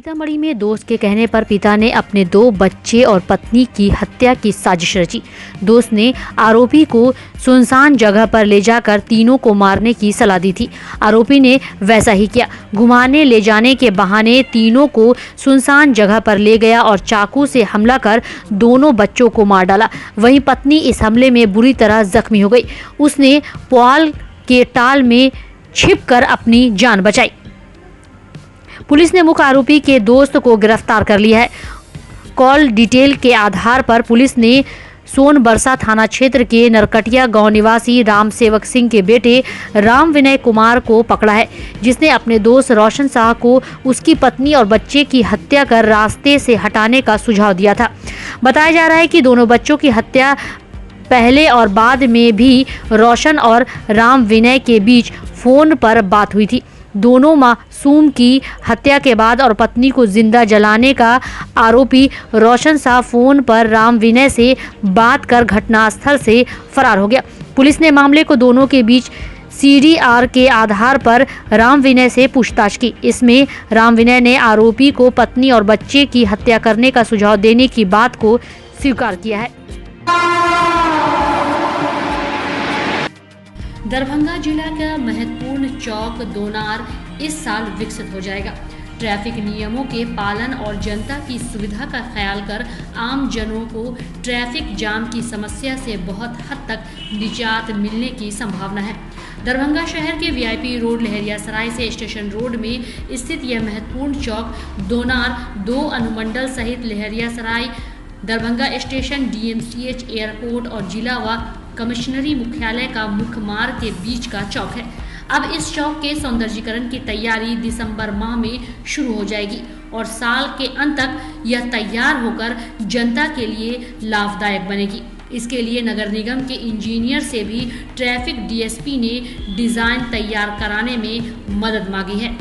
सीतामढ़ी में दोस्त के कहने पर पिता ने अपने 2 बच्चे और पत्नी की हत्या की साजिश रची। दोस्त ने आरोपी को सुनसान जगह पर ले जाकर तीनों को मारने की सलाह दी थी। आरोपी ने वैसा ही किया। घुमाने ले जाने के बहाने तीनों को सुनसान जगह पर ले गया और चाकू से हमला कर दोनों बच्चों को मार डाला। वहीं पत्नी इस हमले में बुरी तरह जख्मी हो गई। उसने पुआल के टाल में छिपकर अपनी जान बचाई। पुलिस ने मुख्य आरोपी के दोस्त को गिरफ्तार कर लिया है। कॉल डिटेल के आधार पर पुलिस ने सोनबरसा थाना क्षेत्र के नरकटिया गांव निवासी राम सेवक सिंह के बेटे राम विनय कुमार को पकड़ा है, जिसने अपने दोस्त रोशन शाह को उसकी पत्नी और बच्चे की हत्या कर रास्ते से हटाने का सुझाव दिया था। बताया जा रहा है कि दोनों बच्चों की हत्या पहले और बाद में भी रोशन और राम विनय के बीच फोन पर बात हुई थी। दोनों मासूम की हत्या के बाद और पत्नी को जिंदा जलाने का आरोपी रोशन शाह फोन पर राम विनय से बात कर घटनास्थल से फरार हो गया। पुलिस ने मामले को दोनों के बीच CDR के आधार पर राम विनय से पूछताछ की। इसमें राम विनय ने आरोपी को पत्नी और बच्चे की हत्या करने का सुझाव देने की बात को स्वीकार किया है। दरभंगा जिला का महत्वपूर्ण चौक दोनार इस साल विकसित हो जाएगा। ट्रैफिक नियमों के पालन और जनता की सुविधा का ख्याल कर आम जनों को ट्रैफिक जाम की समस्या से बहुत हद तक निजात मिलने की संभावना है। दरभंगा शहर के VIP रोड लहरियासराय से स्टेशन रोड में स्थित यह महत्वपूर्ण चौक दोनार 2 अनुमंडल सहित Laheriasarai, Darbhanga station, DMCH, airport और जिला व कमिश्नरी मुख्यालय का मुख्य मार्ग के बीच का चौक है। अब इस चौक के सौंदर्यीकरण की तैयारी दिसंबर माह में शुरू हो जाएगी और साल के अंत तक यह तैयार होकर जनता के लिए लाभदायक बनेगी। इसके लिए नगर निगम के इंजीनियर से भी ट्रैफिक DSP ने डिजाइन तैयार कराने में मदद मांगी है।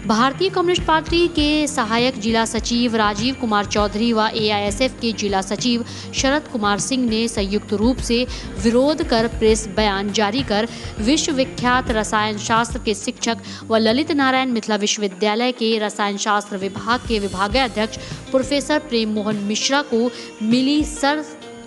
भारतीय कम्युनिस्ट पार्टी के सहायक जिला सचिव राजीव कुमार चौधरी व AISF के जिला सचिव शरद कुमार सिंह ने संयुक्त रूप से विरोध कर प्रेस बयान जारी कर विश्व विख्यात रसायन शास्त्र के शिक्षक व ललित नारायण मिथिला विश्वविद्यालय के रसायन शास्त्र विभाग के विभागाध्यक्ष प्रोफेसर प्रेम मोहन मिश्रा को मिली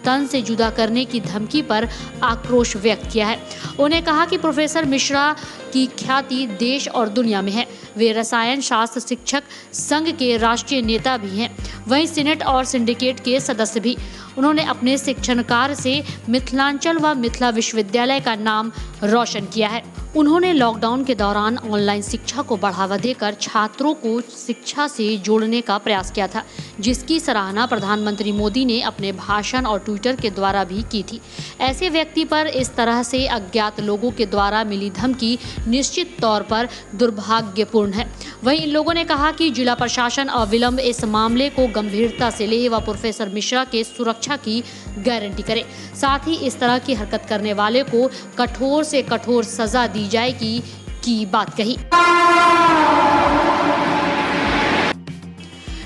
तन से जुदा करने की धमकी पर आक्रोश व्यक्त किया है। उन्हें कहा कि प्रोफेसर मिश्रा की ख्याति देश और दुनिया में है। वे रसायन शास्त्र शिक्षक संघ के राष्ट्रीय नेता भी हैं, वहीं सीनेट और सिंडिकेट के सदस्य भी। उन्होंने अपने शिक्षण कार्य से मिथिलांचल व मिथिला विश्वविद्यालय का नाम रोशन किया है। उन्होंने लॉकडाउन के दौरान ऑनलाइन शिक्षा को बढ़ावा देकर छात्रों को शिक्षा से जोड़ने का प्रयास किया था, जिसकी सराहना प्रधानमंत्री मोदी ने अपने भाषण और ट्विटर के द्वारा भी की थी। ऐसे व्यक्ति पर इस तरह से अज्ञात लोगों के द्वारा मिली धमकी निश्चित तौर पर दुर्भाग्यपूर्ण है। वहीं इन लोगों ने कहा कि जिला प्रशासन अविलंब इस मामले को गंभीरता से ले व प्रोफेसर मिश्रा के सुरक्षा की गारंटी करे। साथ ही इस तरह की हरकत करने वाले को कठोर से कठोर सजा दी जाएगी की बात कही।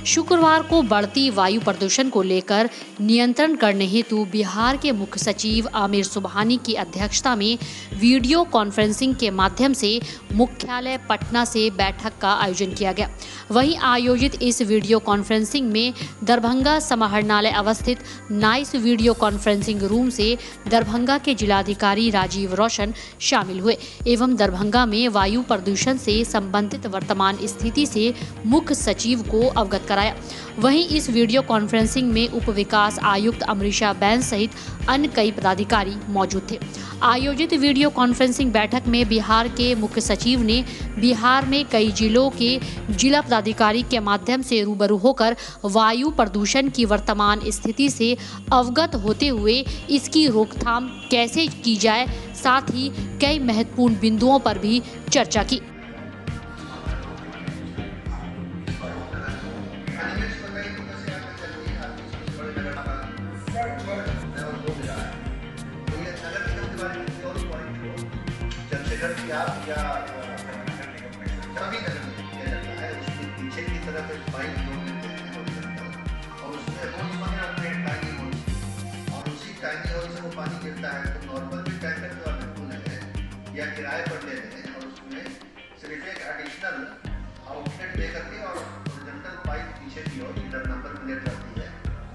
शुक्रवार को बढ़ती वायु प्रदूषण को लेकर नियंत्रण करने हेतु बिहार के मुख्य सचिव आमिर सुबहानी की अध्यक्षता में वीडियो कॉन्फ्रेंसिंग के माध्यम से मुख्यालय पटना से बैठक का आयोजन किया गया। वहीं आयोजित इस वीडियो कॉन्फ्रेंसिंग में दरभंगा समाहरणालय अवस्थित नाइस वीडियो कॉन्फ्रेंसिंग रूम से दरभंगा के जिलाधिकारी राजीव रोशन शामिल हुए एवं दरभंगा में वायु प्रदूषण से संबंधित वर्तमान स्थिति से मुख्य सचिव को अवगत कराया। वहीं इस वीडियो कॉन्फ्रेंसिंग में उप विकास आयुक्त अमरीशा बैन सहित अन्य कई पदाधिकारी मौजूद थे। आयोजित वीडियो कॉन्फ्रेंसिंग बैठक में बिहार के मुख्य सचिव ने बिहार में कई जिलों के जिला पदाधिकारी के माध्यम से रूबरू होकर वायु प्रदूषण की वर्तमान स्थिति से अवगत होते हुए इसकी रोकथाम कैसे की जाए, साथ ही कई महत्वपूर्ण बिंदुओं पर भी चर्चा की। सभी नगर में किया जाता है। उसके पीछे की तरफ एक पाइप जोड़ देते हैं और उसमें रोज वगैरह अपने टाइनी होल और उसी टाइनी होल से वो पानी गिरता है। तो नॉर्मल भी टैंकर जो अगर खुले हैं या किराए पर ले रहे हैं और उसमें सिर्फ प्लेट ले करके और हॉरिजॉन्टल पाइप पीछे की ओर इधर नंबर प्लेट रहती है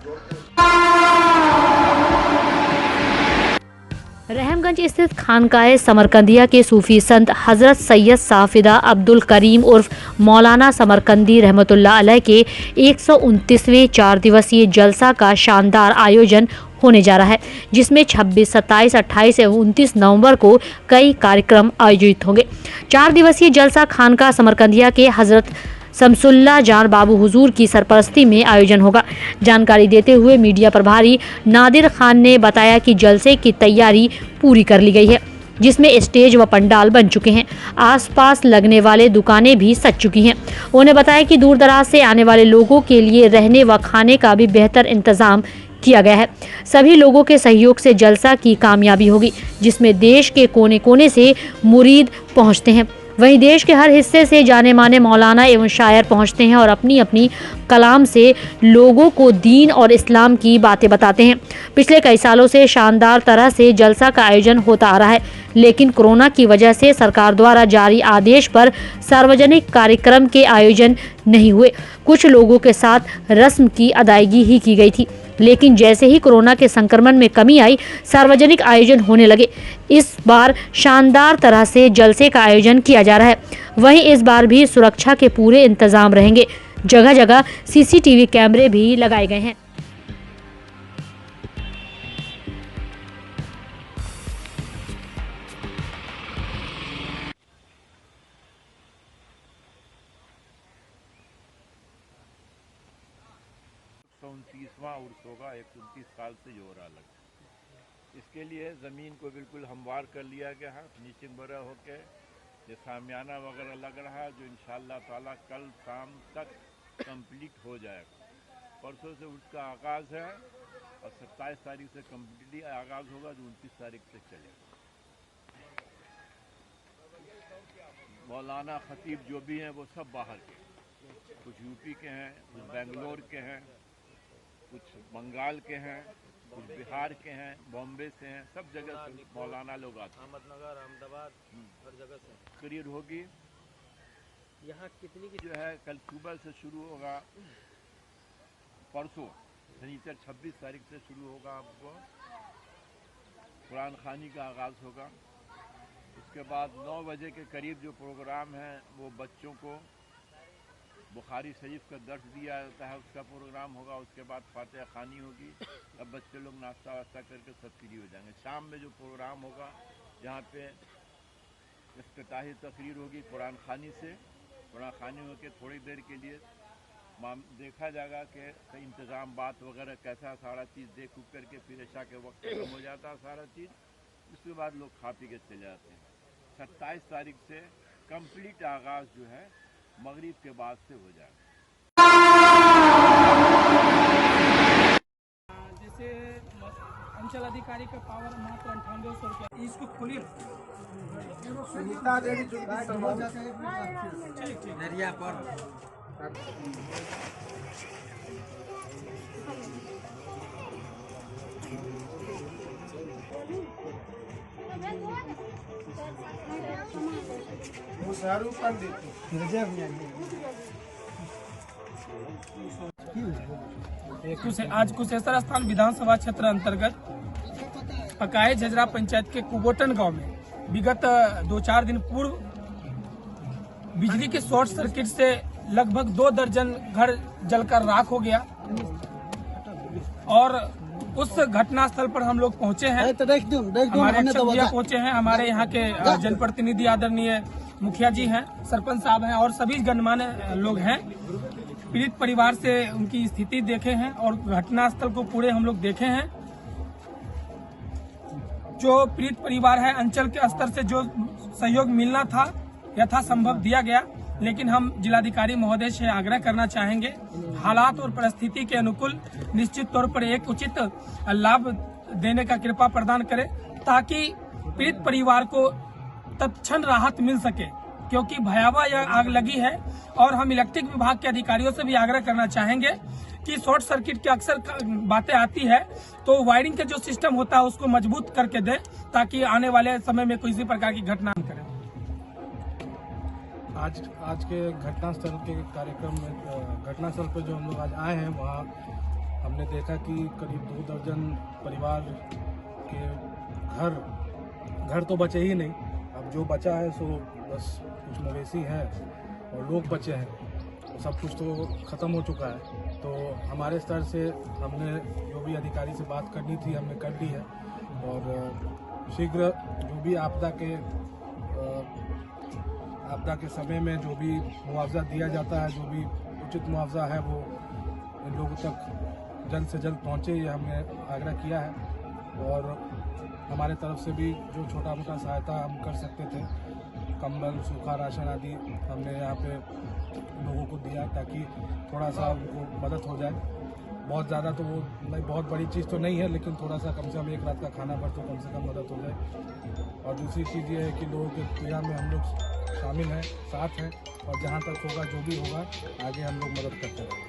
जोड़ के रहमगंज स्थित खानकाए समरकंदिया के सूफी संत हजरत सैयद साफिदा अब्दुल करीम उर्फ मौलाना समरकंदी रहमतुल्लाह अलैह के 129वें 4 दिवसीय जलसा का शानदार आयोजन होने जा रहा है, जिसमें 26, 27, 28 एवं 29 नवंबर को कई कार्यक्रम आयोजित होंगे। 4 दिवसीय जलसा खानका समरकंदिया के हजरत शमसुल्लाह जान बाबू हुजूर की सरपरस्ती में आयोजन होगा। जानकारी देते हुए मीडिया प्रभारी नादिर खान ने बताया कि जलसे की तैयारी पूरी कर ली गई है, जिसमें स्टेज व पंडाल बन चुके हैं। आसपास लगने वाले दुकानें भी सज चुकी हैं। उन्होंने बताया कि दूर दराज से आने वाले लोगों के लिए रहने व खाने का भी बेहतर इंतजाम किया गया है। सभी लोगों के सहयोग से जलसा की कामयाबी होगी, जिसमें देश के कोने कोने से मुरीद पहुंचते हैं। वहीं देश के हर हिस्से से जाने माने मौलाना एवं शायर पहुंचते हैं और अपनी अपनी कलाम से लोगों को दीन और इस्लाम की बातें बताते हैं। पिछले कई सालों से शानदार तरह से जलसा का आयोजन होता आ रहा है, लेकिन कोरोना की वजह से सरकार द्वारा जारी आदेश पर सार्वजनिक कार्यक्रम के आयोजन नहीं हुए। कुछ लोगों के साथ रस्म की अदायगी ही की गई थी, लेकिन जैसे ही कोरोना के संक्रमण में कमी आई, सार्वजनिक आयोजन होने लगे। इस बार शानदार तरह से जलसे का आयोजन किया जा रहा है। वहीं इस बार भी सुरक्षा के पूरे इंतजाम रहेंगे। जगह जगह सीसीटीवी कैमरे भी लगाए गए हैं। उर्स होगा 129 साल से जो हो रहा लग। इसके लिए ज़मीन को बिल्कुल हमवार कर लिया गया है, नीचे बरा होके ये सामियाना वगैरह लग रहा है, जो इंशाअल्लाह ताला कल शाम तक कंप्लीट हो जाएगा। परसों से उसका आगाज़ है और 27 तारीख से कम्प्लीटली आगाज़ होगा, जो 29 तारीख से चलेगा। मौलाना खतीब जो भी हैं वो सब बाहर के, कुछ यूपी के हैं, कुछ बेंगलोर के हैं, कुछ बंगाल के हैं, कुछ बिहार के हैं, बॉम्बे से हैं, सब जगह से मौलाना लोग आते हैं। अहमदनगर, अहमदाबाद, हर जगह से तकरीर होगी। यहाँ कितनी की जो है कल सुबह से शुरू होगा, परसों शनिचर 26 तारीख से शुरू होगा। आपको कुरान खानी का आगाज़ होगा। उसके बाद 9 बजे के करीब जो प्रोग्राम है वो बच्चों को बुखारी शरीफ का दर्स दिया जाता है, उसका प्रोग्राम होगा। उसके बाद फातिहा खानी होगी। अब बच्चे लोग नाश्ता वास्ता करके सब फ्री हो जाएंगे। शाम में जो प्रोग्राम होगा, जहाँ पे इफ्तिताही तकरीर होगी कुरान खानी से, कुरान खानी होकर थोड़ी देर के लिए देखा जाएगा कि इंतज़ाम बात वगैरह कैसा, सारा चीज़ देख उख करके फिर ऐशा के वक्त खत्म हो जाता है सारा चीज़। उसके बाद लोग खा पी के चले जाते हैं। 27 तारीख से कंप्लीट आगाज़ जो है मगरिब के बाद से हो जाएगा। जैसे अंचल अधिकारी का पावर मात्र 9800 रुपया, इसको खोलिए। नरिया पर आज कुशेश्वर स्थान विधानसभा क्षेत्र अंतर्गत पकाए झजरा पंचायत के कुबोटन गांव में विगत 2-4 दिन पूर्व बिजली के शॉर्ट सर्किट से लगभग 2 दर्जन घर जलकर राख हो गया और उस घटना स्थल पर हम लोग पहुंचे हैं। हमारे अक्षर पहुंचे हैं, हमारे यहाँ के जनप्रतिनिधि आदरणीय मुखिया जी हैं, सरपंच साहब हैं और सभी गणमान्य लोग हैं। पीड़ित परिवार से उनकी स्थिति देखे हैं और घटना स्थल को पूरे हम लोग देखे हैं। जो पीड़ित परिवार है, अंचल के स्तर से जो सहयोग मिलना था यथासंभव दिया गया, लेकिन हम जिलाधिकारी महोदय से आग्रह करना चाहेंगे हालात और परिस्थिति के अनुकूल निश्चित तौर पर एक उचित लाभ देने का कृपा प्रदान करें, ताकि पीड़ित परिवार को तत्क्षण राहत मिल सके, क्योंकि भयावह यह आग लगी है। और हम इलेक्ट्रिक विभाग के अधिकारियों से भी आग्रह करना चाहेंगे कि शॉर्ट सर्किट की अक्सर बातें आती है, तो वायरिंग का जो सिस्टम होता है उसको मजबूत करके दें, ताकि आने वाले समय में किसी प्रकार की घटना न करें। आज के घटनास्थल के कार्यक्रम में घटनास्थल पर जो हम लोग आज आए हैं वहाँ हमने देखा कि करीब 2 दर्जन परिवार के घर तो बचे ही नहीं। अब जो बचा है सो बस कुछ मवेशी हैं और लोग बचे हैं, तो सब कुछ तो ख़त्म हो चुका है। तो हमारे स्तर से हमने जो भी अधिकारी से बात करनी थी हमने कर ली है और शीघ्र जो भी आपदा के समय में जो भी मुआवजा दिया जाता है, जो भी उचित मुआवजा है वो इन लोगों तक जल्द से जल्द पहुँचे, ये हमने आग्रह किया है। और हमारे तरफ से भी जो छोटा मोटा सहायता हम कर सकते थे, कंबल, सूखा राशन आदि हमने यहाँ पे लोगों को दिया ताकि थोड़ा सा उनको मदद हो जाए। बहुत ज़्यादा तो वो नहीं, बहुत बड़ी चीज़ तो नहीं है, लेकिन थोड़ा सा कम से कम एक रात का खाना भर तो कम से कम मदद हो जाए। और दूसरी चीज़ ये है कि लोगों के पीड़ा में हम लोग शामिल हैं, साथ हैं, और जहाँ तक होगा जो भी होगा आगे हम लोग मदद करते रहेंगे।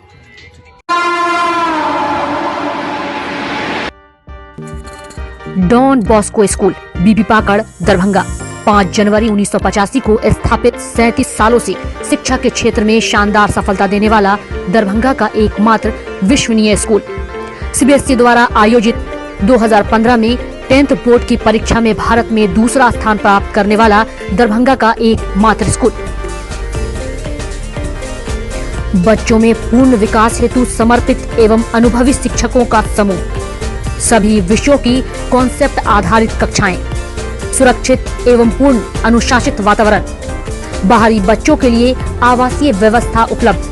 डॉन बॉस्को स्कूल, बीबी पाकड़, दरभंगा। 5 जनवरी 1985 को स्थापित 37 सालों से शिक्षा के क्षेत्र में शानदार सफलता देने वाला दरभंगा का एकमात्र विश्वसनीय स्कूल। सीबीएसई द्वारा आयोजित 2015 में 10th बोर्ड की परीक्षा में भारत में दूसरा स्थान प्राप्त करने वाला दरभंगा का एकमात्र स्कूल। बच्चों में पूर्ण विकास हेतु समर्पित एवं अनुभवी शिक्षकों का समूह, सभी विषयों की कॉन्सेप्ट आधारित कक्षाएं, सुरक्षित एवं पूर्ण अनुशासित वातावरण, बाहरी बच्चों के लिए आवासीय व्यवस्था उपलब्ध,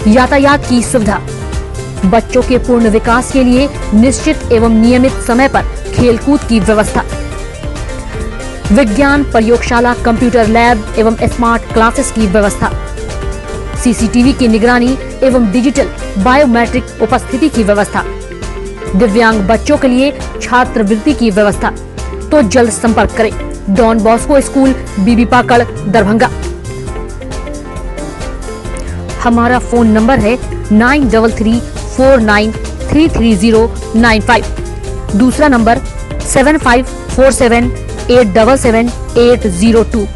यातायात की सुविधा, बच्चों के पूर्ण विकास के लिए निश्चित एवं नियमित समय पर खेलकूद की व्यवस्था, विज्ञान प्रयोगशाला, कंप्यूटर लैब एवं स्मार्ट क्लासेस की व्यवस्था, सीसीटीवी की निगरानी एवं डिजिटल बायोमेट्रिक उपस्थिति की व्यवस्था, दिव्यांग बच्चों के लिए छात्रवृत्ति की व्यवस्था। तो जल्द संपर्क करें डॉन बॉस्को स्कूल, बीबी पाकड़, दरभंगा। हमारा फोन नंबर है 9334933095। दूसरा नंबर 7547877802।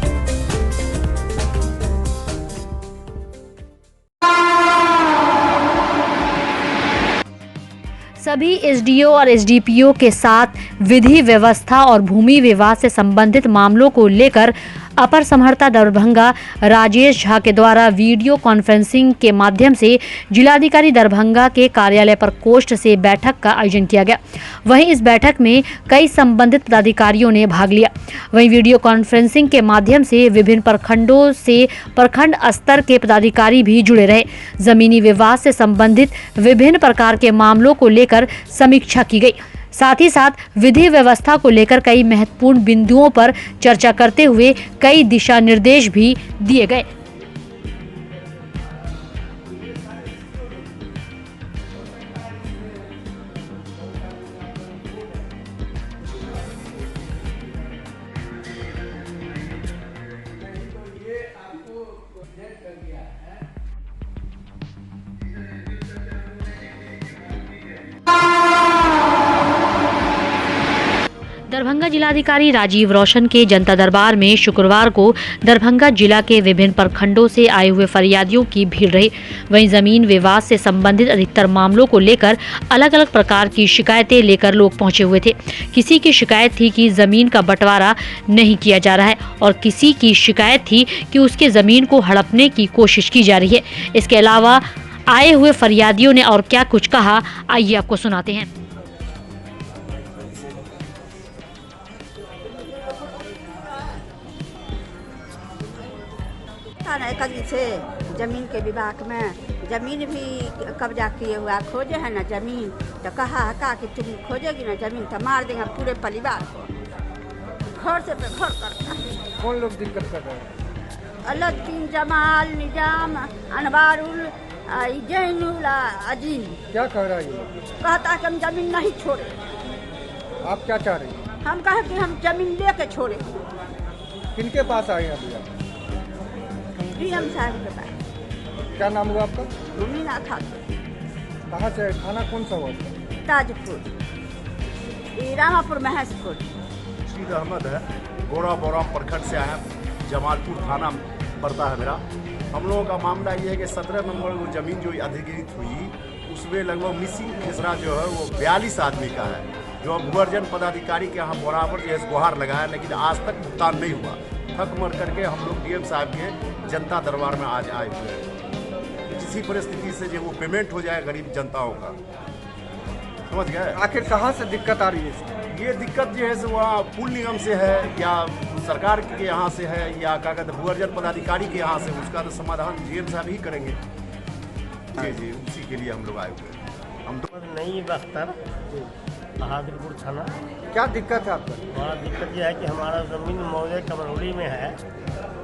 सभी एसडीओ और एसडीपीओ के साथ विधि व्यवस्था और भूमि विवाद से संबंधित मामलों को लेकर अपर समहर्ता दरभंगा राजेश झा के द्वारा वीडियो कॉन्फ्रेंसिंग के माध्यम से जिलाधिकारी दरभंगा के कार्यालय प्रकोष्ठ से बैठक का आयोजन किया गया। वहीं इस बैठक में कई संबंधित पदाधिकारियों ने भाग लिया। वहीं वीडियो कॉन्फ्रेंसिंग के माध्यम से विभिन्न प्रखंडों से प्रखंड स्तर के पदाधिकारी भी जुड़े रहे। जमीनी विवाद से संबंधित विभिन्न प्रकार के मामलों को लेकर समीक्षा की गई। साथ ही साथ विधि व्यवस्था को लेकर कई महत्वपूर्ण बिंदुओं पर चर्चा करते हुए कई दिशा निर्देश भी दिए गए। दरभंगा जिलाधिकारी राजीव रोशन के जनता दरबार में शुक्रवार को दरभंगा जिला के विभिन्न प्रखंडों से आए हुए फरियादियों की भीड़ रही। वहीं जमीन विवाद से संबंधित अधिकतर मामलों को लेकर अलग अलग प्रकार की शिकायतें लेकर लोग पहुंचे हुए थे। किसी की शिकायत थी कि जमीन का बंटवारा नहीं किया जा रहा है और किसी की शिकायत थी कि उसके जमीन को हड़पने की कोशिश की जा रही है। इसके अलावा आए हुए फरियादियों ने और क्या कुछ कहा, आइए आपको सुनाते हैं। कभी से जमीन के विभाग में जमीन भी कब्जा किए हुआ खोजे है ना जमीन, तो कहा कि तुम खोजेगी ना जमीन तो मार देंगे पूरे परिवार को। घर से बेघर करता है। कौन लोग दिक्कत कर रहे हैं? अलद्दीन, जमाल, निजाम, अनवारुल, जैनुल, अजीम। क्या कह रहा है? कहता है कि हम जमीन नहीं छोड़े। आप क्या चाह रही हैं? हम कहे कि हम जमीन लेके छोड़े। किनके पास आए हैं अभी आप? डीएम साहब के पास। क्या नाम हुआ आपका? मीना खातून। कहाँ से? थाना कौन सा हुआ? ताजपुर, रामापुर, महेशपुर। रशीद अहमद है, गोरा बोराम प्रखंड से आया, जमालपुर थाना पड़ता है मेरा। हम लोगों का मामला ये है कि 17 नंबर वो ज़मीन जो अधिग्रहित हुई उसमें लगभग मिसिंग खेसरा जो है वो 42 आदमी का है, जो भूअर्जन पदाधिकारी के यहाँ बराबर जो है गुहार लगाया, लेकिन आज तक भुगतान नहीं हुआ। थक मर करके हम लोग डीएम साहब के जनता दरबार में आज आए हुए हैं। इसी परिस्थिति से जो वो पेमेंट हो जाए गरीब जनताओं का, समझ गए। आखिर कहाँ से दिक्कत आ रही है? ये दिक्कत जो है सो वहाँ पुल निगम से है या सरकार के यहाँ से है या क्या कहते हैं भूअर्जन पदाधिकारी के यहाँ से, उसका तो समाधान डीएम साहब ही करेंगे। जी जी, उसी के लिए हम लोग आए हुए हैं। हम तो नई बख्तर बहादुरपुर थाना। क्या दिक्कत है आपको? हमारा दिक्कत यह है कि हमारा ज़मीन मौजे कमरौली में है,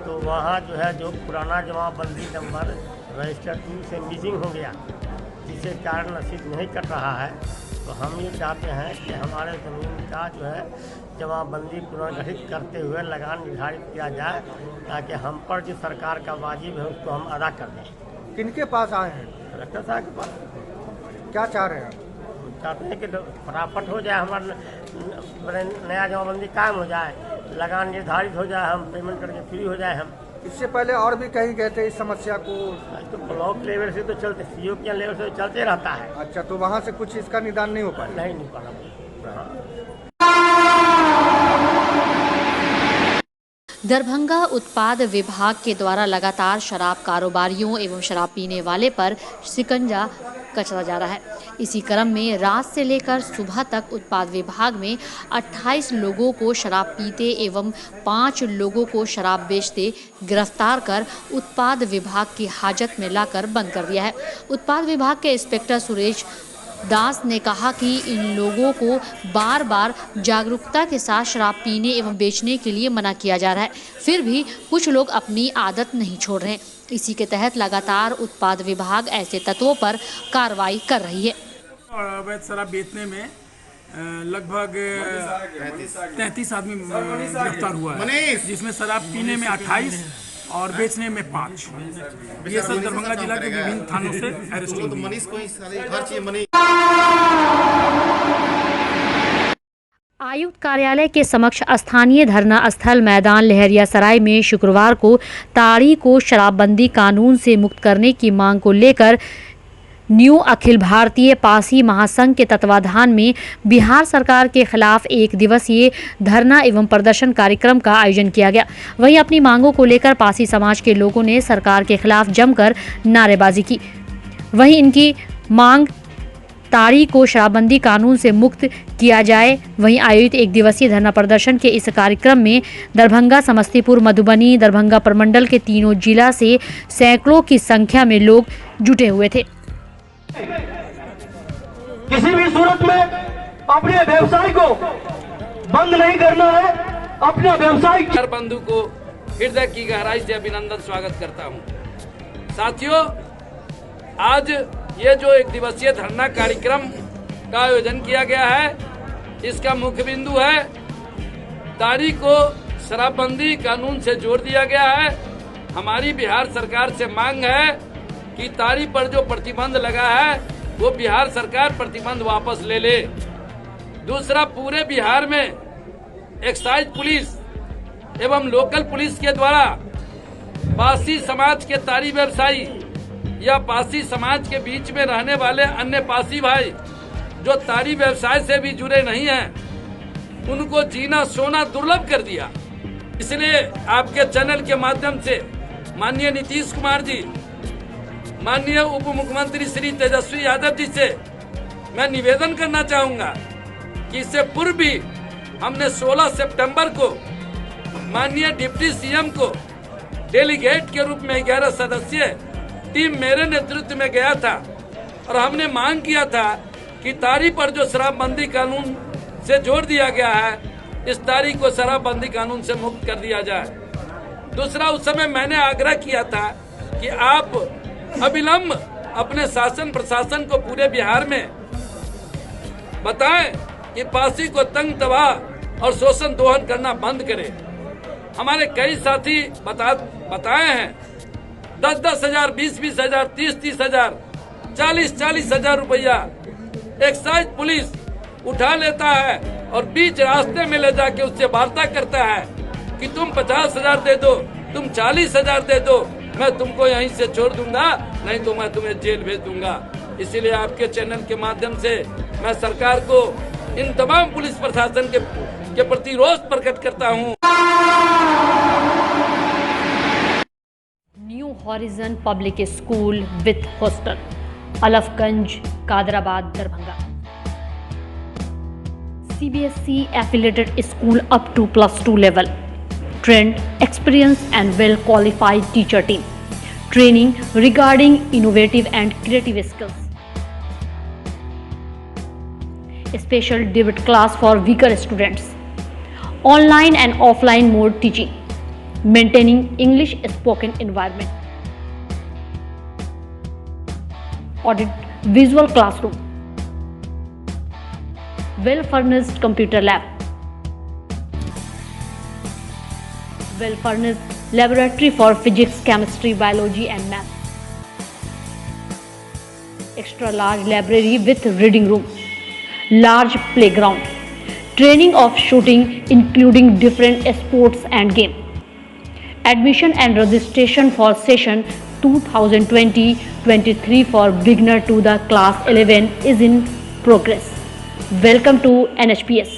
तो वहाँ जो है जो पुराना जमाबंदी नंबर रजिस्टर 2 से मिसिंग हो गया, जिसके कारण रसीद नहीं कट रहा है। तो हम ये चाहते हैं कि हमारे ज़मीन का जो है जमाबंदी पुनर्गठित करते हुए लगान निर्धारित किया जाए, ताकि हम पर जो सरकार का वाजिब है उसको हम अदा कर दें। किनके पास आए हैं? कलेक्टर साहब के पास। क्या चाह रहे हैं? चाहते हैं कि फटाफट हो जाए, हमारा नया जमाबंदी कायम हो जाए, लगान निर्धारित हो जाए, हम पेमेंट करके फ्री हो जाए। हम इससे पहले और भी कहीं गए थे इस समस्या को? तो ब्लॉक लेवल से तो चलते, सीओ के लेवल से तो चलते रहता है। अच्छा, तो वहाँ से कुछ इसका निदान नहीं हो पाया? नहीं पाया। दरभंगा उत्पाद विभाग के द्वारा लगातार शराब कारोबारियों एवं शराब पीने वाले पर शिकंजा कसता जा रहा है। इसी क्रम में रात से लेकर सुबह तक उत्पाद विभाग में 28 लोगों को शराब पीते एवं 5 लोगों को शराब बेचते गिरफ्तार कर उत्पाद विभाग की हाजत में लाकर बंद कर दिया है। उत्पाद विभाग के इंस्पेक्टर सुरेश दास ने कहा कि इन लोगों को बार बार जागरूकता के साथ शराब पीने एवं बेचने के लिए मना किया जा रहा है, फिर भी कुछ लोग अपनी आदत नहीं छोड़ रहे हैं। इसी के तहत लगातार उत्पाद विभाग ऐसे तत्वों पर कार्रवाई कर रही है। अवैध शराब बेचने में लगभग 33 आदमी गिरफ्तार हुआ है, जिसमें शराब पीने में 28 और बेचने में 5। ये सब दरभंगा जिला के विभिन्न थानों से अरेस्ट हुए। आयुक्त कार्यालय के समक्ष स्थानीय धरना स्थल मैदान लहरियासराय में शुक्रवार को ताड़ी को शराबबंदी कानून से मुक्त करने की मांग को लेकर न्यू अखिल भारतीय पासी महासंघ के तत्वाधान में बिहार सरकार के खिलाफ 1 दिवसीय धरना एवं प्रदर्शन कार्यक्रम का आयोजन किया गया। वहीं अपनी मांगों को लेकर पासी समाज के लोगों ने सरकार के खिलाफ जमकर नारेबाजी की। वहीं इनकी मांग ताड़ी को शराबबंदी कानून से मुक्त किया जाए। वहीं आयोजित 1 दिवसीय धरना प्रदर्शन के इस कार्यक्रम में दरभंगा, समस्तीपुर, मधुबनी, दरभंगा प्रमंडल के तीनों जिला से सैकड़ों की संख्या में लोग जुटे हुए थे। किसी भी सूरत में अपने व्यवसाय को बंद नहीं करना है। अपना व्यवसाय बंधु को हृदय की गहराई से अभिनंदन स्वागत करता हूं। साथियों, आज ये जो 1 दिवसीय धरना कार्यक्रम का आयोजन किया गया है, इसका मुख्य बिंदु है ताड़ी को शराबबंदी कानून से जोड़ दिया गया है। हमारी बिहार सरकार से मांग है कि ताड़ी पर जो प्रतिबंध लगा है वो बिहार सरकार प्रतिबंध वापस ले ले। दूसरा, पूरे बिहार में एक्साइज पुलिस एवं लोकल पुलिस के द्वारा पासी समाज के ताड़ी व्यवसायी या पासी समाज के बीच में रहने वाले अन्य पासी भाई जो ताड़ी व्यवसाय से भी जुड़े नहीं हैं, उनको जीना सोना दुर्लभ कर दिया। इसलिए आपके चैनल के माध्यम से माननीय नीतीश कुमार जी, माननीय उप मुख्यमंत्री श्री तेजस्वी यादव जी से मैं निवेदन करना चाहूंगा कि इससे पूर्व भी हमने 16 सितंबर को माननीय डिप्टी सीएम को डेलीगेट के रूप में 11 सदस्यीय टीम मेरे नेतृत्व में गया था और हमने मांग किया था कि ताड़ी पर जो शराबबंदी कानून से जोड़ दिया गया है, इस ताड़ी को शराबबंदी कानून से मुक्त कर दिया जाए। दूसरा, उस समय मैंने आग्रह किया था कि आप अविलंब अपने शासन प्रशासन को पूरे बिहार में बताएं कि पासी को तंग तबाह और शोषण दोहन करना बंद करें। हमारे कई साथी बताए हैं 10-10 हजार, 20-20 हजार, 30-30 हजार, 40-40 हजार रुपया एक्साइज पुलिस उठा लेता है और बीच रास्ते में ले जाके उससे वार्ता करता है कि तुम 50 हजार दे दो तुम 40,000 दे दो, मैं तुमको यहीं से छोड़ दूंगा, नहीं तो मैं तुम्हें जेल भेज दूंगा। इसीलिए आपके चैनल के माध्यम से मैं सरकार को, इन तमाम पुलिस प्रशासन के प्रति रोष प्रकट करता हूँ। New Horizon Public School with hostel, Alafganj, Kadrabad, Darbhanga. CBSE affiliated school up to +2 level. Trained, experienced and well qualified teacher team. Training regarding innovative and creative skills. Special debit class for weaker students. Online and offline mode teaching. Maintaining English spoken environment. Audit visual classroom. Well furnished computer lab. Well furnished laboratory for physics, chemistry, biology and math. Extra large library with reading room. Large playground. Training of shooting including different sports and game. Admission and registration for session 2020-23 for beginner to the class 11 is in progress. Welcome to NHPS.